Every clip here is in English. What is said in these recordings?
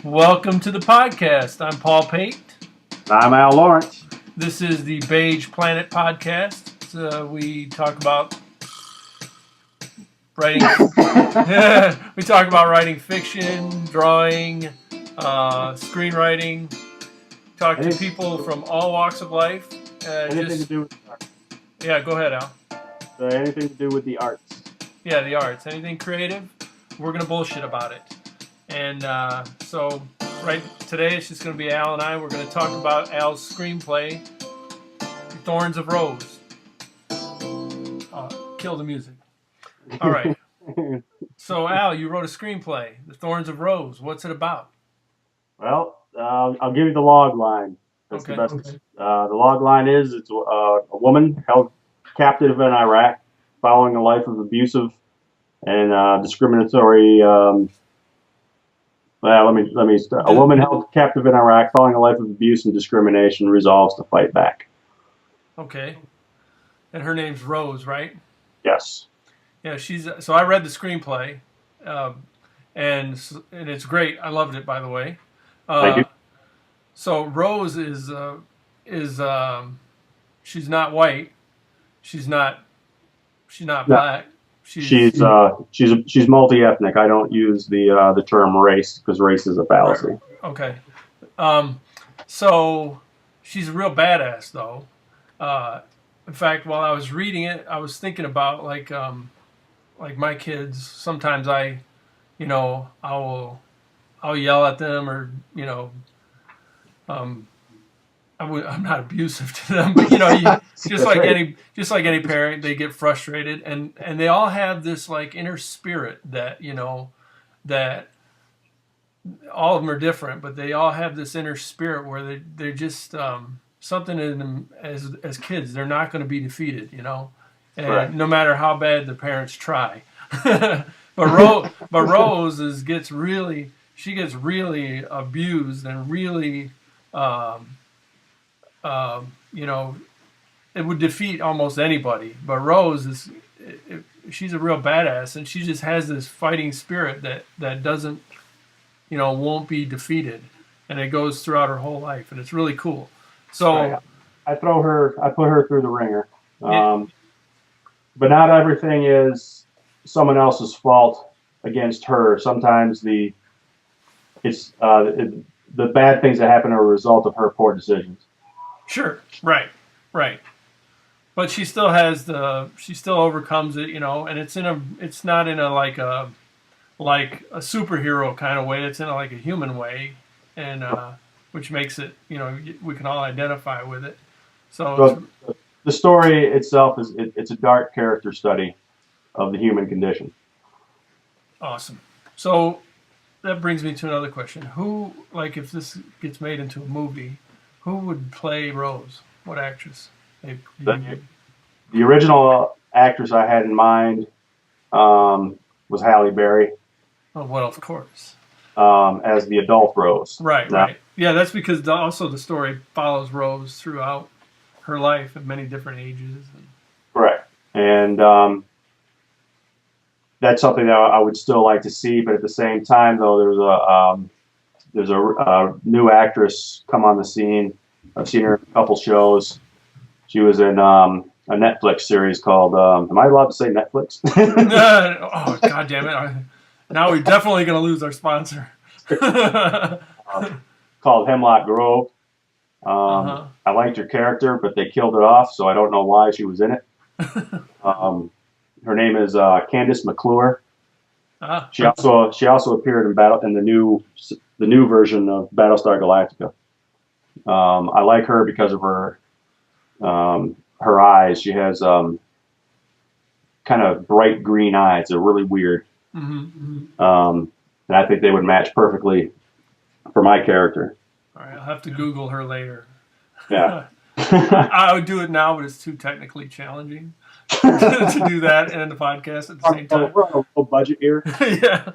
Welcome to the podcast. I'm Paul Pate. I'm Al Lawrence. This is the Beige Planet podcast. We talk about writing. We talk about writing fiction, drawing, screenwriting. Talk to people from all walks of life. Anything to do with the arts. Yeah, go ahead, Al. Anything to do with the arts. Yeah, the arts. Anything creative, we're gonna bullshit about it. And so right today it's just going to be Al and I. We're going to talk about Al's screenplay, Thorns of Rose. Kill the music. All right. So Al, you wrote a screenplay, The Thorns of Rose. What's it about? Well, I'll give you the log line. That's Okay. the best. Okay. The log line is it's a woman held captive in Iraq following a life of abusive and discriminatory. Let me start. A woman held captive in Iraq following a life of abuse and discrimination resolves to fight back. Okay. And her name's Rose, right? Yes. Yeah, so I read the screenplay, and it's great. I loved it, by the way. Thank you. So Rose is she's not white, she's not black. She's multi-ethnic. I don't use the term race because race is a fallacy. Right. Okay. So she's a real badass, though. In fact, while I was reading it, I was thinking about like my kids. Sometimes I'll yell at them, or I'm not abusive to them, but just like any parent, they get frustrated, and they all have this like inner spirit that that all of them are different, but they all have this inner spirit where they're just something in them as kids. They're not going to be defeated, and right. No matter how bad the parents try. but Rose gets really abused and really. It would defeat almost anybody. But Rose she's a real badass, and she just has this fighting spirit that doesn't, won't be defeated, and it goes throughout her whole life, and it's really cool. So right. I put her through the ringer. Yeah. But not everything is someone else's fault against her. Sometimes the bad things that happen are a result of her poor decisions. Sure. Right. But she still overcomes it, and it's not in a like a superhero kind of way. It's in a human way, and which makes it, we can all identify with it. So the story itself it's a dark character study of the human condition. Awesome. So that brings me to another question. Who, if this gets made into a movie, who would play Rose? What actress? The original actress I had in mind was Halle Berry. Oh, well, of course. As the adult Rose. Right. Yeah, that's because also the story follows Rose throughout her life at many different ages. Correct. And that's something that I would still like to see, but at the same time, though, there's a new actress come on the scene. I've seen her in a couple shows. She was in a Netflix series called. Am I allowed to say Netflix? Oh, God damn it! Now we're definitely going to lose our sponsor. Called Hemlock Grove. I liked her character, but they killed it off, so I don't know why she was in it. Her name is Candice McClure. She also appeared in the new version of Battlestar Galactica. I like her because of her eyes. She has kind of bright green eyes. They're really weird. And I think they would match perfectly for my character. All right, I'll have to Google her later. Yeah. I would do it now, but it's too technically challenging to do that and the podcast at the same time. We're on a low budget here. Yeah.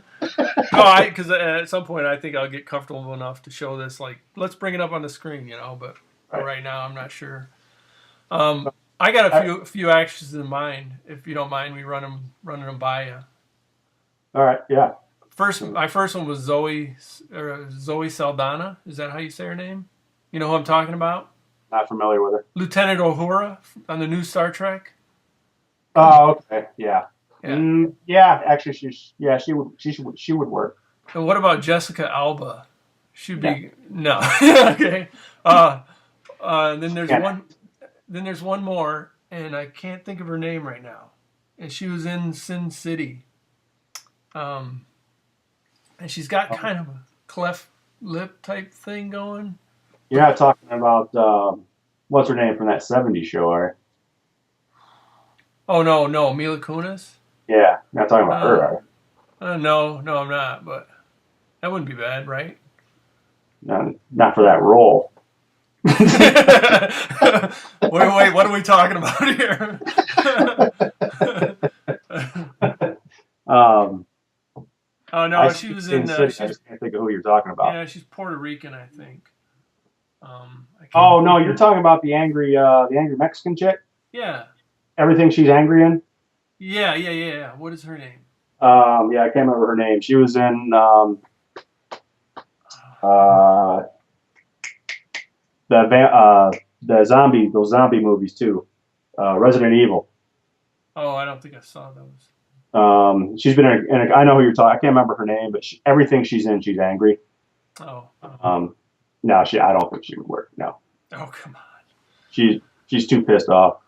No, because at some point I think I'll get comfortable enough to show this. Let's bring it up on the screen, But right now I'm not sure. I got a few actresses in mind. If you don't mind me running them by you. All right. Yeah. My first one was Zoe Saldana. Is that how you say her name? You know who I'm talking about? Not familiar with her. Lieutenant Uhura on the new Star Trek. Oh, okay, yeah. Yeah. Yeah, actually, she would work. And what about Jessica Alba? She'd be no. Okay. Then there's one more, and I can't think of her name right now. And she was in Sin City. And she's got kind of a cleft lip type thing going. You're not talking about what's her name from that '70s show, right? Oh no, Mila Kunis. Yeah, not talking about her, are you? No, I'm not. But that wouldn't be bad, right? Not for that role. Wait, what are we talking about here? Oh no, she was in. I just can't think of who you're talking about. Yeah, she's Puerto Rican, I think. Oh no, you're talking about the angry Mexican chick. Yeah. Everything she's angry in. Yeah. What is her name? Yeah, I can't remember her name. She was in those zombie movies too. Resident Evil. Oh, I don't think I saw those. She's been in I know who you're talking. I can't remember her name, but everything she's in, she's angry. Oh. No, I don't think she would work. No. Oh, come on. She's too pissed off.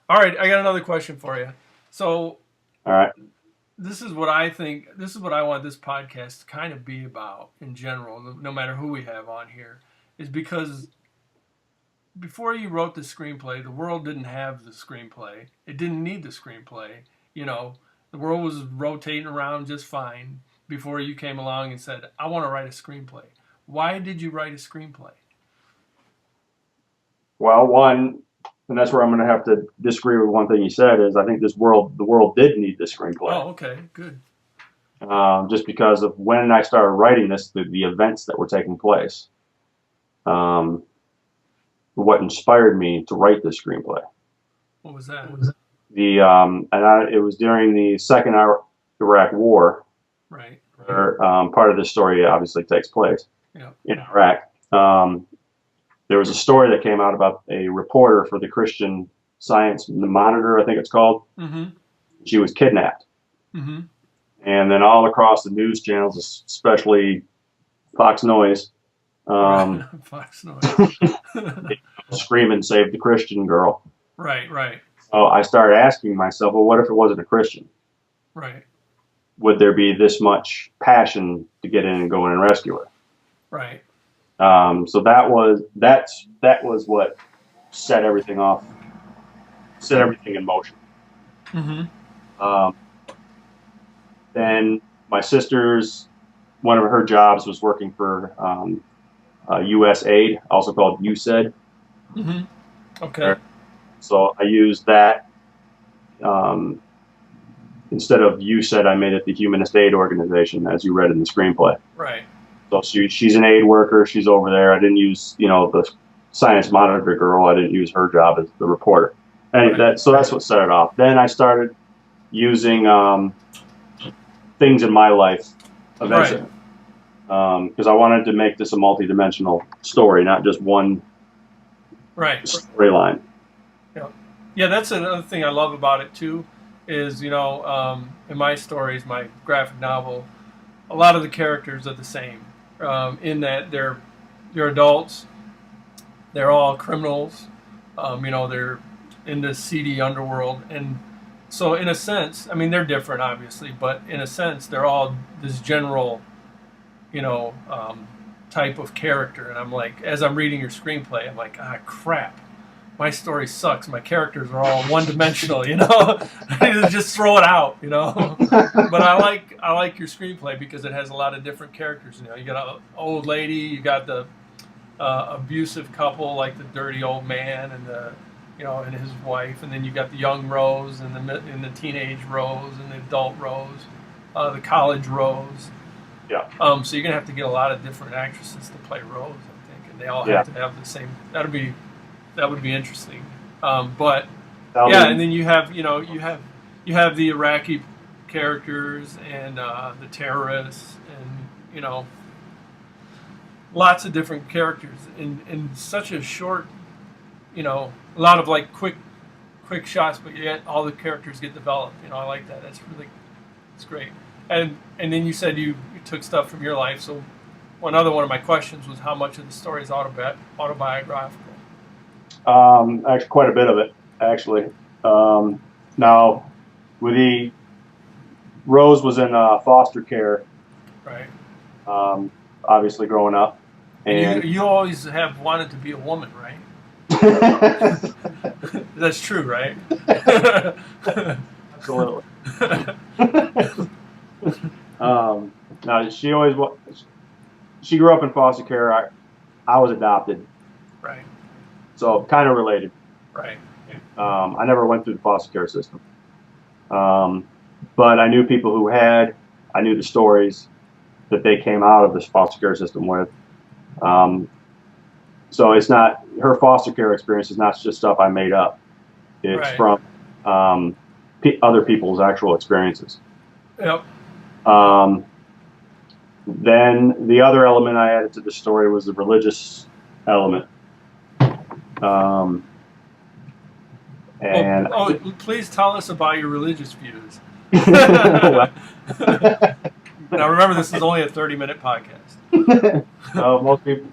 All right, I got another question for you. So, all right, this is what I think. This is what I want this podcast to kind of be about in general. No matter who we have on here, is because before you wrote the screenplay, the world didn't have the screenplay. It didn't need the screenplay. You know, the world was rotating around just fine before you came along and said, "I want to write a screenplay." Why did you write a screenplay? Well, one, and that's where I'm going to have to disagree with one thing you said, is I think the world did need this screenplay. Oh, okay, good. Just because of when I started writing this, the events that were taking place. What inspired me to write this screenplay? What was that? It was during the second Iraq War. Right. Where part of this story obviously takes place in Iraq. There was a story that came out about a reporter for the Christian Science Monitor, I think it's called. Mm-hmm. She was kidnapped. Mm-hmm. And then all across the news channels, especially Fox Noise, Fox Noise. screaming, "Save the Christian girl." Right. So I started asking myself, well, what if it wasn't a Christian? Right. Would there be this much passion to get in and go in and rescue her? Right. So that was what set everything off, set everything in motion. Mm-hmm. Then my sister's, one of her jobs was working for U.S. Aid, also called USAID. Mm-hmm. Okay. So I used that. Instead of USAID, I made it the Humanist Aid Organization, as you read in the screenplay. Right. So she's an aid worker. She's over there. I didn't use, the Science Monitor girl. I didn't use her job as the reporter. And that's what set it off. Then I started using things in my life eventually. Because I wanted to make this a multi-dimensional story, not just one storyline. Yeah, that's another thing I love about it, too, is, in my stories, my graphic novel, a lot of the characters are the same. In that they're adults, they're all criminals, they're in the seedy underworld, and so in a sense, I mean they're different obviously, but in a sense they're all this general, type of character. And I'm like, as I'm reading your screenplay, I'm like, crap, my story sucks. My characters are all one-dimensional, I need to just throw it out, But I like your screenplay because it has a lot of different characters. You got an old lady, you got the abusive couple, like the dirty old man and and his wife, and then you got the young Rose and the teenage Rose and the adult Rose, the college Rose. Yeah. So you're gonna have to get a lot of different actresses to play Rose, I think, and they all have to have the same. That would be interesting. And then you have the Iraqi characters and the terrorists and lots of different characters in such a short, a lot of like quick shots, but yet all the characters get developed. I like that. It's great. And then you said you took stuff from your life. So one of my questions was how much of the story is autobiographical. Actually, quite a bit of it. Actually, now with Rose was in foster care. Right. Obviously, growing up, and you always have wanted to be a woman, right? That's true, right? Absolutely. Now she grew up in foster care. I was adopted. Right. So kind of related. Right. I never went through the foster care system. But I knew people who had. I knew the stories that they came out of this foster care system with. So it's not, her foster care experience is not just stuff I made up. It's from other people's actual experiences. Yep. Then the other element I added to the story was the religious element. Please tell us about your religious views. Now remember, this is only a 30-minute podcast.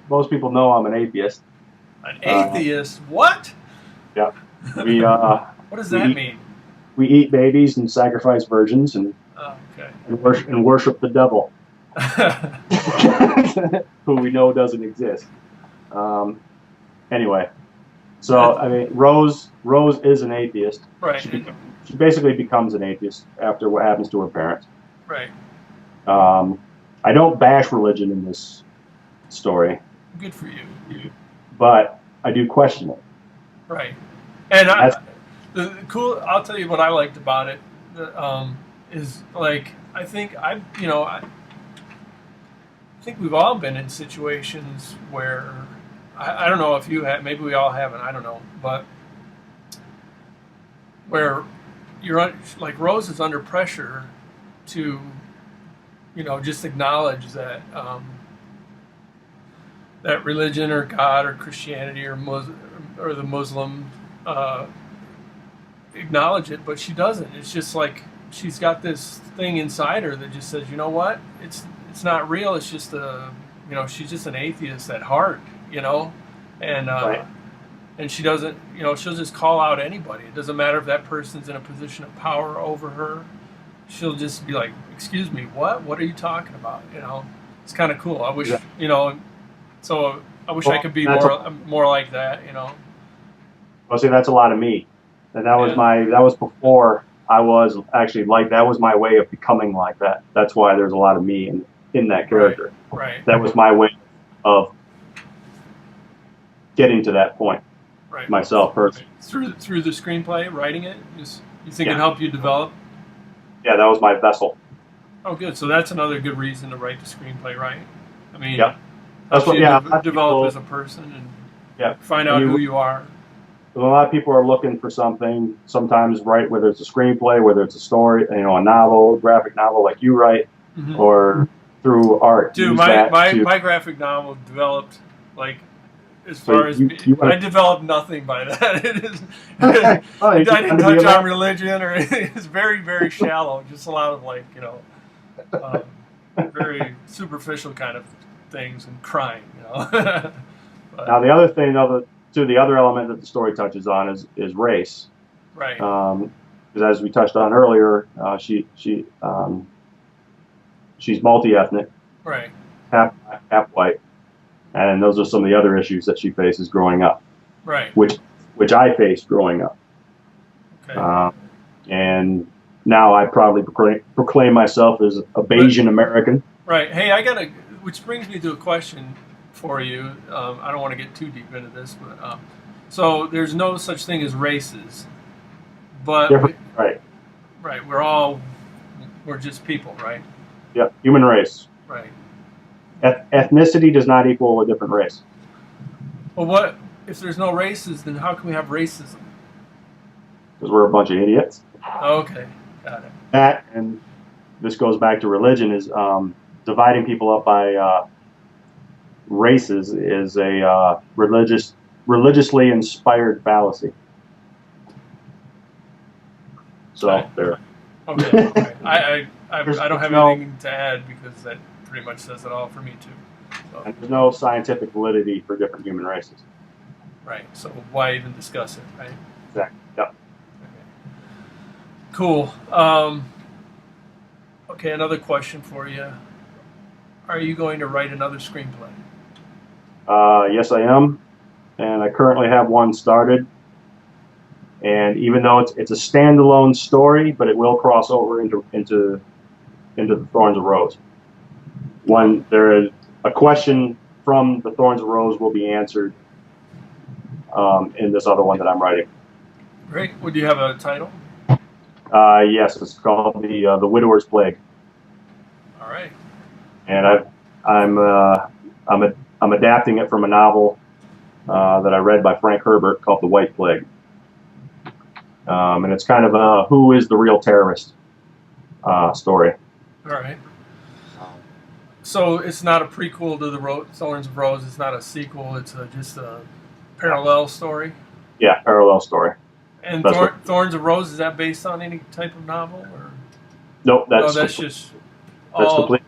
Most people know I'm an atheist. An atheist? What? Yeah. What does that mean? We eat babies and sacrifice virgins and worship the devil, who we know doesn't exist. Anyway, so I mean, Rose is an atheist. Right. She basically becomes an atheist after what happens to her parents. Right. I don't bash religion in this story. Good for you. But I do question it. Right. And I'll tell you what I liked about it. Is like I think we've all been in situations where I don't know if you have, maybe we all haven't, I don't know, but where you're like Rose is under pressure to just acknowledge that that religion or God or Christianity or the Muslim acknowledge it, but she doesn't. It's just like she's got this thing inside her that just says, you know what, it's not real. It's just she's just an atheist at heart, and and she doesn't, she'll just call out anybody. It doesn't matter if that person's in a position of power over her. She'll just be like, excuse me, what are you talking about? It's kind of cool. I wish, so I wish I could be more like that, Well, see, that's a lot of me. And that was before I was actually like, that was my way of becoming like that. That's why there's a lot of me in that character. Right. That was my way of getting to that point. Right. Myself personally. Through the screenplay, writing it, you think it helped you develop? Yeah, that was my vessel. Oh, good. So that's another good reason to write the screenplay, right? I mean, that's what. Develop as a person and find out who you are. A lot of people are looking for something. Sometimes write, whether it's a screenplay, whether it's a story, a novel, graphic novel like you write, or through art. Dude, my graphic novel developed like. As far as I developed nothing by that. It is, I didn't touch on religion or anything. It's very, very shallow. Just a lot of very superficial kind of things and crying. Now the other thing, the other element that the story touches on is race. Right. Because as we touched on earlier, she's multi-ethnic. Right. Half white. And those are some of the other issues that she faces growing up, right? Which I faced growing up. Okay. And now I proudly proclaim myself as a Bayesian American. Right. Hey, which brings me to a question for you. I don't want to get too deep into this, but so there's no such thing as races, but right. We're just people, right? Yeah, human race. Right. Ethnicity does not equal a different race. Well, what if there's no races? Then how can we have racism? Because we're a bunch of idiots. Okay, got it. That and this goes back to religion, is dividing people up by races is a religiously inspired fallacy. So okay. there. Okay. I don't have anything to add because that pretty much says it all for me too. So. And there's no scientific validity for different human races. Right. So why even discuss it, right? Exactly. Yep. Okay. Cool. Okay, another question for you. Are you going to write another screenplay? Yes, I am, and I currently have one started. And even though it's a standalone story, but it will cross over into the Thorns of Rose. When there is a question from the Thorns of Rose will be answered in this other one that I'm writing. Great. Would you have a title? Yes, it's called the Widower's Plague. All right. And I'm adapting it from a novel that I read by Frank Herbert called The White Plague. And it's kind of a who is the real terrorist story. All right. So it's not a prequel to the Thorns of Rose. It's not a sequel. It's just a parallel story. Yeah, parallel story. And Thorns of Rose, is that based on any type of novel? Or? Nope, that's just complete.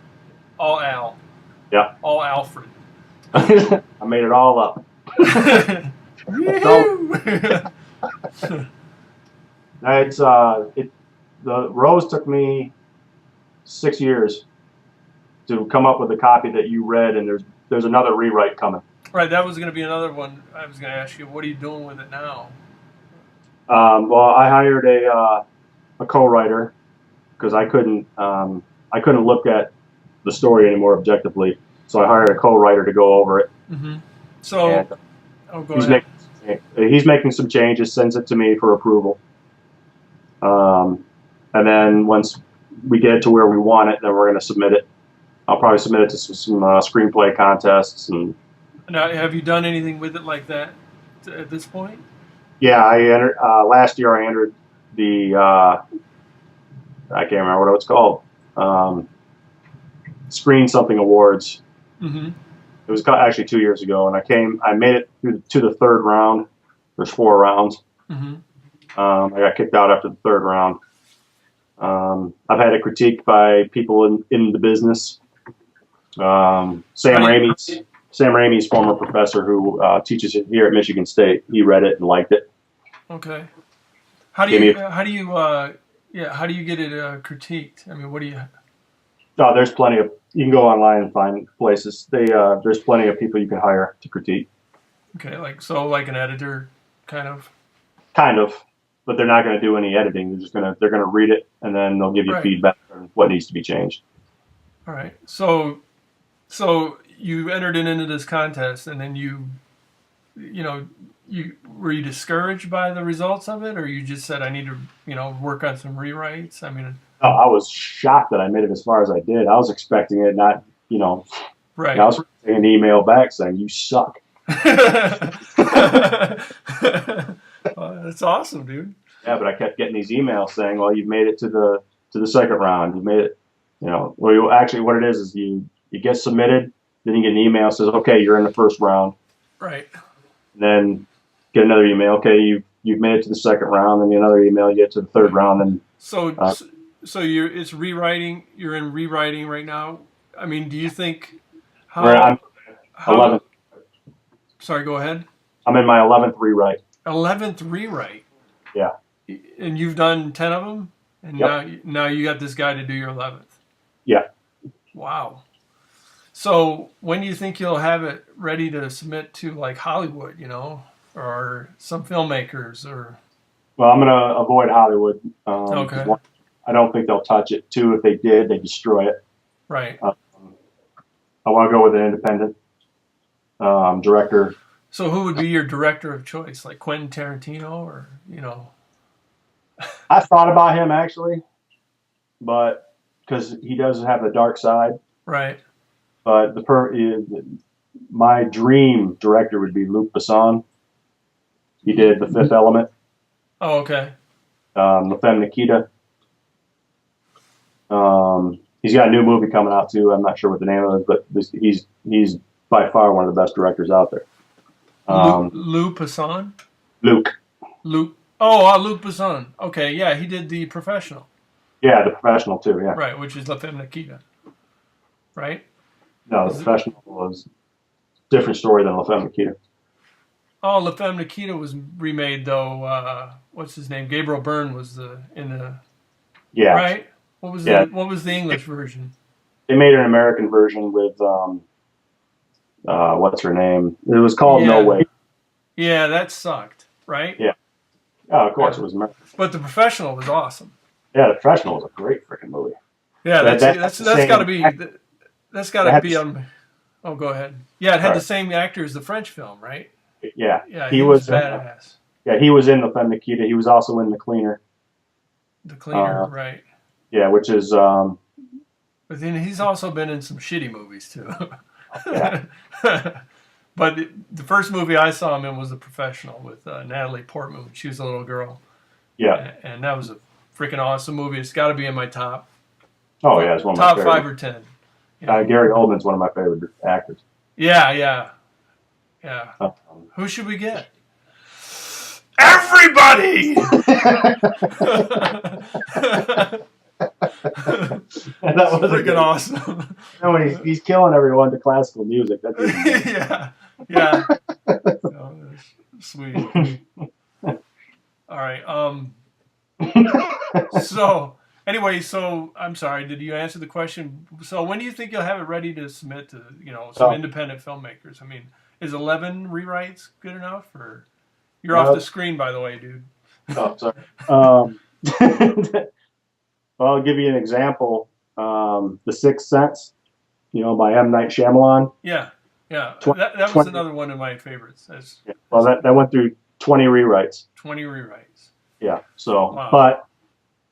All Al. Yeah. All Alfred. I made it all up. The Rose took me 6 years to come up with a copy that you read, and there's another rewrite coming. Right, that was going to be another one. I was going to ask you, what are you doing with it now? Well, I hired a co-writer because I couldn't look at the story anymore objectively, so I hired a co-writer to go over it. Mm-hmm. So, go ahead. He's making some changes, sends it to me for approval. And then once we get it to where we want it, then we're going to submit it. I'll probably submit it to some screenplay contests. And now, have you done anything with it like that at this point? Yeah, I entered last year. I entered the I can't remember what it's called. Screen Something Awards. Mm-hmm. It was actually 2 years ago, and I made it to the third round. There's 4 rounds. Mm-hmm. I got kicked out after the third round. I've had it critiqued by people in the business. Sam Raimi's former professor who teaches here at Michigan State, he read it and liked it. Okay. How do you get it critiqued? I mean, what do you? Oh, there's plenty of. You can go online and find places. There's plenty of people you can hire to critique. Okay, like an editor, kind of. Kind of, but they're not going to do any editing. They're gonna read it and then they'll give you feedback on what needs to be changed. All right. So you entered into this contest, and then were you discouraged by the results of it, or you just said I need to work on some rewrites? I mean, I was shocked that I made it as far as I did. I was expecting it not, right. I was getting an email back saying you suck. That's awesome, dude. Yeah, but I kept getting these emails saying, well, you've made it to the second round. You made it, well, actually what it is you get submitted, then you get an email that says, okay, you're in the first round. Right. And then get another email, okay, you've made it to the second round, and another email, you get to the third round. And so it's rewriting. You're in rewriting right now. I mean, do you think I'm 11th. Sorry, go ahead. I'm in my 11th rewrite. 11th rewrite. Yeah. And you've done 10 of them, and now you got this guy to do your 11th. Yeah. Wow. So when do you think you'll have it ready to submit to like Hollywood, or some filmmakers, or? Well, I'm gonna avoid Hollywood. Okay. I don't think they'll touch it. 2, if they did, they destroy it. Right. I want to go with an independent director. So who would be your director of choice, like Quentin Tarantino, or I thought about him actually, but because he does have a dark side. Right. But my dream director would be Luc Besson. He did The Fifth Element. Oh, okay. La Femme Nikita. He's got a new movie coming out too. I'm not sure what the name of it, but he's by far one of the best directors out there. Lou Besson? Luke. Luke. Oh, Luc Besson. Okay, yeah, he did The Professional. Yeah, The Professional too. Yeah. Right, which is La Femme Nikita. Right? No, The Professional was a different story than La Femme Nikita. Oh, La Femme Nikita was remade though. What's his name? Gabriel Byrne was in the. Yeah. Right. What was the English version? They made an American version with what's her name? It was called No Way. Yeah, that sucked. Right. Yeah. Oh, of course it was American. But The Professional was awesome. Yeah, The Professional was a great freaking movie. Yeah, that's got to be on. Oh, go ahead. Yeah, it had the same actor as the French film, right? Yeah. Yeah, he was badass. He was in La Femme Nikita. He was also in The Cleaner. The Cleaner, right? Yeah, which is. But then he's also been in some shitty movies too. Yeah. But the first movie I saw him in was The Professional with Natalie Portman when she was a little girl. Yeah. And that was a freaking awesome movie. It's got to be in my top. Oh yeah, it's one of my top 5 or 10. Gary Oldman's one of my favorite actors. Yeah. Who should we get? Everybody! That was freaking awesome. No, he's killing everyone to classical music. That's yeah. Oh, sweet. All right. So anyway, I'm sorry. Did you answer the question? So when do you think you'll have it ready to submit to some independent filmmakers? I mean, is 11 rewrites good enough? Or you're off the screen, by the way, dude. Oh, sorry. Well, I'll give you an example. The Sixth Sense, by M. Night Shyamalan. Yeah. That was another one of my favorites. Well, that went through 20 rewrites. 20 rewrites. Yeah. So, wow. But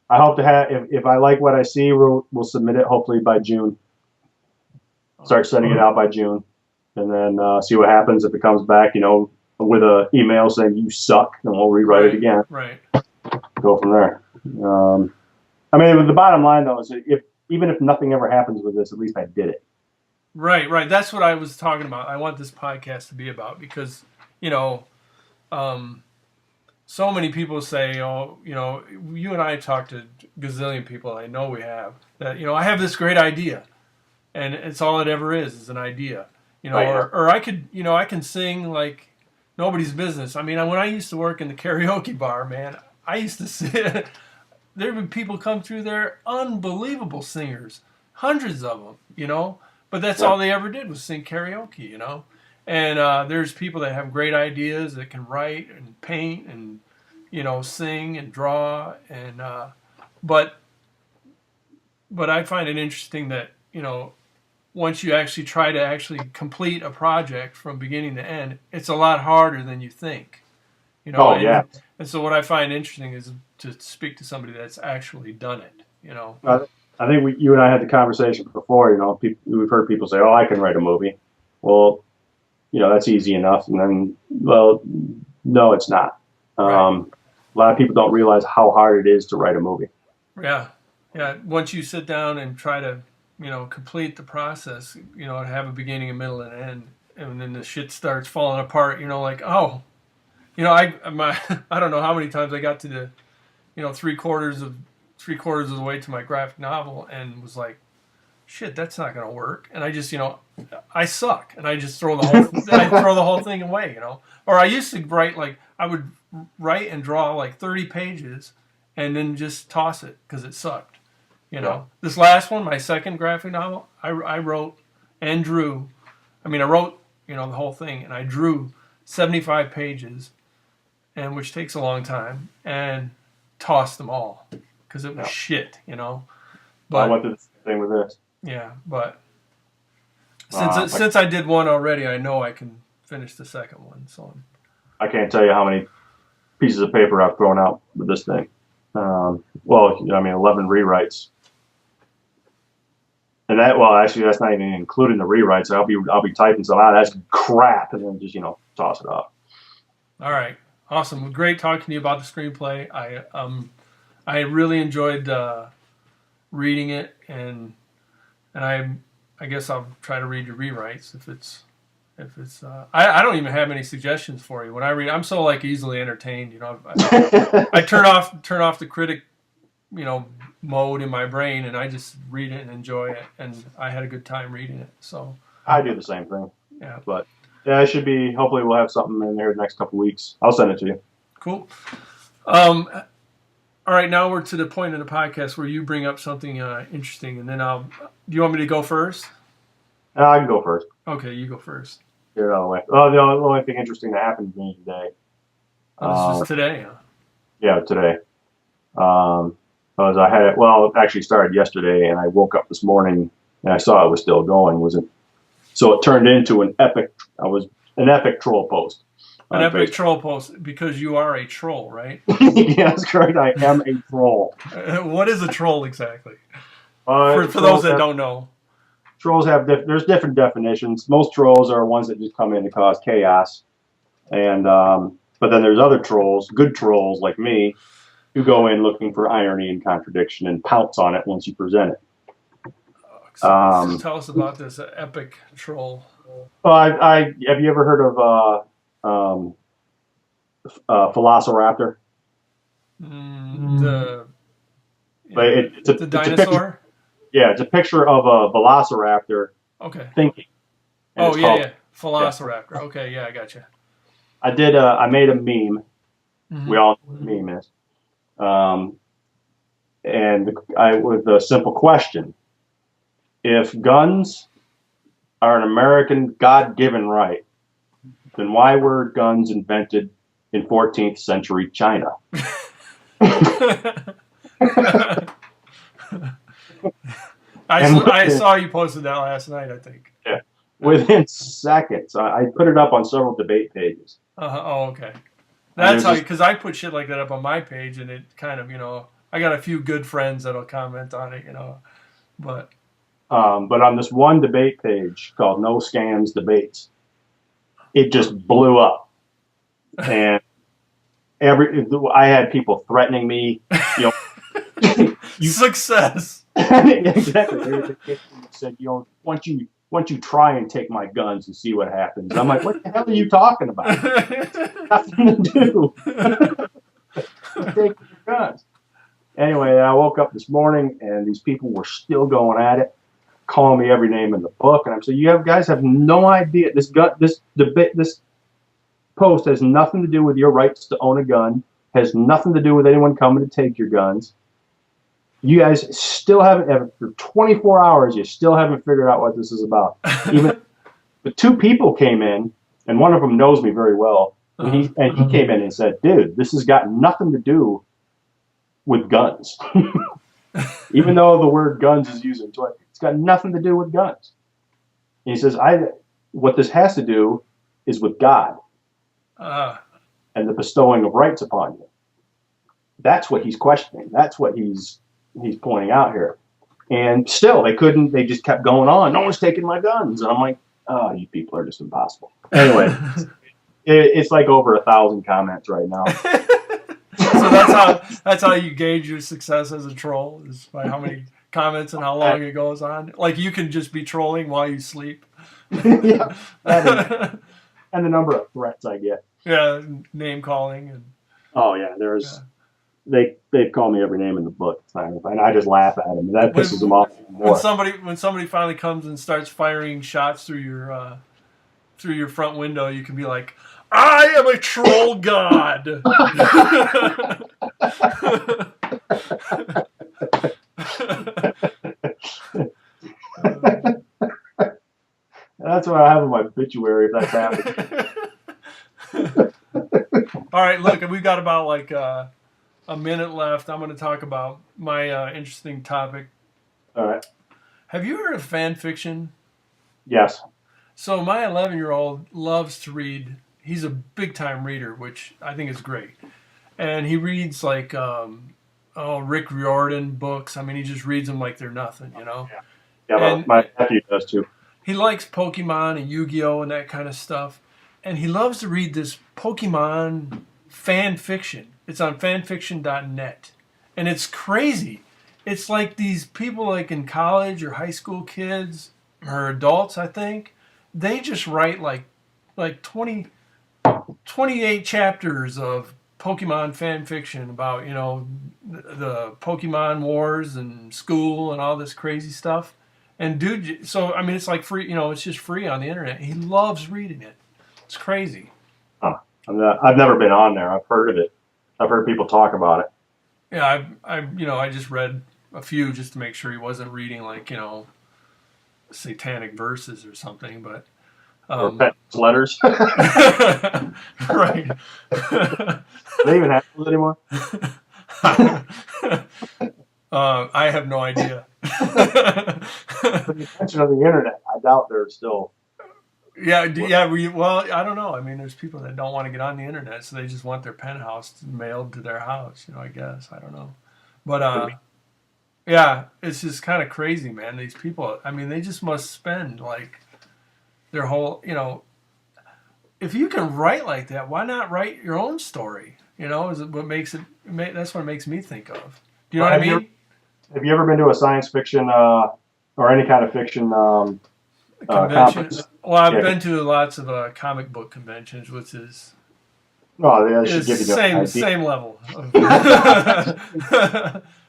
I hope to have, if I like what I see, we'll submit it hopefully by June. Start sending it out by June, and then see what happens. If it comes back, with an email saying you suck, then we'll rewrite it again. Right. Go from there. I mean, the bottom line though is even if nothing ever happens with this, at least I did it. Right. That's what I was talking about. I want this podcast to be about because, so many people say, you and I talk to a gazillion people, I know we have, that, I have this great idea. And it's all it ever is an idea. Or I could, I can sing like nobody's business. I mean, when I used to work in the karaoke bar, man, I used to sit... There would be people come through there, unbelievable singers, hundreds of them, But that's all they ever did was sing karaoke, And there's people that have great ideas that can write and paint and, sing and draw. And but I find it interesting that, once you actually try to actually complete a project from beginning to end, it's a lot harder than you think. And so what I find interesting is to speak to somebody that's actually done it, I think you and I had the conversation before, we've heard people say, oh, I can write a movie. Well, that's easy enough. And then, well, no, it's not. Right. A lot of people don't realize how hard it is to write a movie. Yeah. Once you sit down and try to, complete the process, have a beginning, a middle, and an end, and then the shit starts falling apart, like, oh, I don't know how many times I got to the, three quarters of the way to my graphic novel and was like, shit, that's not going to work. And I just, I suck. And I just throw the whole thing away, Or I used to write, I would write and draw 30 pages and then just toss it because it sucked, Yeah. This last one, my second graphic novel, I wrote and drew. I wrote, the whole thing, and I drew 75 pages, and which takes a long time, and tossed them all because it was shit, But I went through the same thing with this. Yeah, but since I did one already, I know I can finish the second one. So I can't tell you how many pieces of paper I've thrown out with this thing. 11 rewrites. And actually, that's not even including the rewrites. I'll be typing some out. That's crap, and then just toss it off. All right, awesome. Great talking to you about the screenplay. I really enjoyed reading it, and I guess I'll try to read your rewrites if it's. I don't even have any suggestions for you when I read. I'm so like easily entertained. I turn off the critic, mode in my brain, and I just read it and enjoy it. And I had a good time reading it. So I do the same thing. Yeah. But yeah, it should be. Hopefully, we'll have something in there the next couple weeks. I'll send it to you. Cool. All right, now we're to the point in the podcast where you bring up something interesting, and then Do you want me to go first? I can go first. Okay, you go first. Get it out of the way. Oh, the only thing interesting that happened to me today. Oh, this is today, huh? Yeah, today. Actually started yesterday, and I woke up this morning and I saw it was still going. So it turned into an epic troll post. An epic troll post because you are a troll, right? Yeah, that's correct. I am a troll. What is a troll exactly? For those that don't know. Trolls there's different definitions. Most trolls are ones that just come in to cause chaos. And but then there's other trolls, good trolls like me, who go in looking for irony and contradiction and pounce on it once you present it. So tell us about this epic troll. Have you ever heard of Velociraptor? The dinosaur? It's a picture of a Velociraptor thinking. Yeah. Velociraptor. Yeah. Okay, yeah, I got you. I made a meme. Mm-hmm. We all know what a meme is. With a simple question. If guns are an American God-given right, then why were guns invented in 14th century China? I saw you posted that last night, I think. Yeah. Within seconds. I put it up on several debate pages. Okay. That's how, because I put shit like that up on my page, and it kind of, I got a few good friends that'll comment on it, but on this one debate page called No Scams Debates, it just blew up. And I had people threatening me, success. Exactly. They said, once you try and take my guns and see what happens. I'm like, what the hell are you talking about? Nothing to do. Take your guns. Anyway, I woke up this morning and these people were still going at it, calling me every name in the book, and I'm saying, guys have no idea. This post has nothing to do with your rights to own a gun. Has nothing to do with anyone coming to take your guns. You guys still haven't, for 24 hours, you still haven't figured out what this is about. Even the two people came in, and one of them knows me very well, and he came in and said, "Dude, this has got nothing to do with guns." Even though the word guns is used in it, it's got nothing to do with guns. And he says, what this has to do is with God and the bestowing of rights upon you. That's what he's questioning. That's what he's pointing out here. And still, they just kept going on. No one's taking my guns. And I'm like, oh, you people are just impossible. Anyway, it's like over 1,000 comments right now. So that's how you gauge your success as a troll, is by how many comments and how long it goes on. Like, you can just be trolling while you sleep. Yeah, and the number of threats I get. Yeah, name calling and. Oh yeah, they call me every name in the book, and I just laugh at them. That pisses them off more. When somebody finally comes and starts firing shots through your front window, you can be like, "I am a troll god." That's what I have in my obituary if that's happening. All right, look, we've got about like a minute left. I'm going to talk about my interesting topic. All right. Have you heard of fan fiction? Yes. So my 11-year-old loves to read. He's a big-time reader, which I think is great. And he reads like Rick Riordan books. I mean, he just reads them like they're nothing, Yeah, my nephew does too. He likes Pokemon and Yu-Gi-Oh! And that kind of stuff. And he loves to read this Pokemon fan fiction. It's on fanfiction.net. And it's crazy. it's like these people like in college or high school kids or adults, I think, they just write like 28 chapters of Pokemon fan fiction about, the Pokemon wars and school and all this crazy stuff. And dude, so I mean, it's like free, it's just free on the internet. He loves reading it. It's crazy. Huh. I've never been on there. I've heard of it. I've heard people talk about it. Yeah, I just read a few just to make sure he wasn't reading like, satanic verses or something, but or pet letters. Right. Do they even have those anymore? I have no idea. But you mentioned on the internet, I doubt they're still. Yeah. Well, I don't know. I mean, there's people that don't want to get on the internet, so they just want their penthouse mailed to their house. I guess I don't know, but yeah, it's just kind of crazy, man. These people. I mean, they just must spend like their whole. If you can write like that, why not write your own story? Is what makes it. That's what it makes me think of. Do you know what I mean? Have you ever been to a science fiction or any kind of fiction convention? Well, I've been to lots of comic book conventions, which is should give you same level.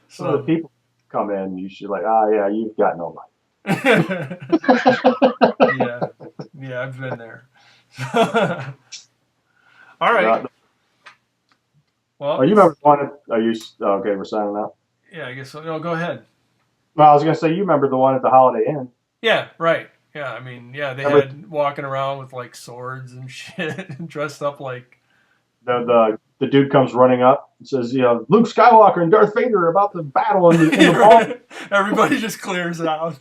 So the people come in, you should you've got no money. Yeah, I've been there. All right. Well, you remember one? Are you okay? We're signing out. Yeah, I guess so. No, go ahead. Well, I was going to say, you remember the one at the Holiday Inn. Yeah, right. Yeah, I mean, they had walking around with like swords and shit and dressed up like... The dude comes running up and says, Luke Skywalker and Darth Vader are about to battle in the ball. Everybody just clears out.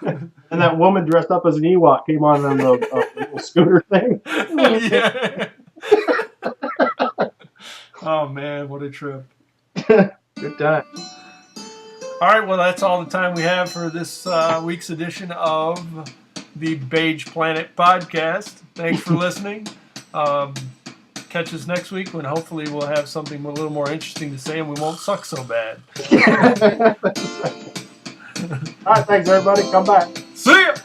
And that woman dressed up as an Ewok came on the little scooter thing. Yeah. Oh, man, what a trip. Good time. All right, well, that's all the time we have for this week's edition of the Beige Planet podcast. Thanks for listening. Catch us next week when hopefully we'll have something a little more interesting to say and we won't suck so bad. All right, thanks, everybody. Come back. See ya!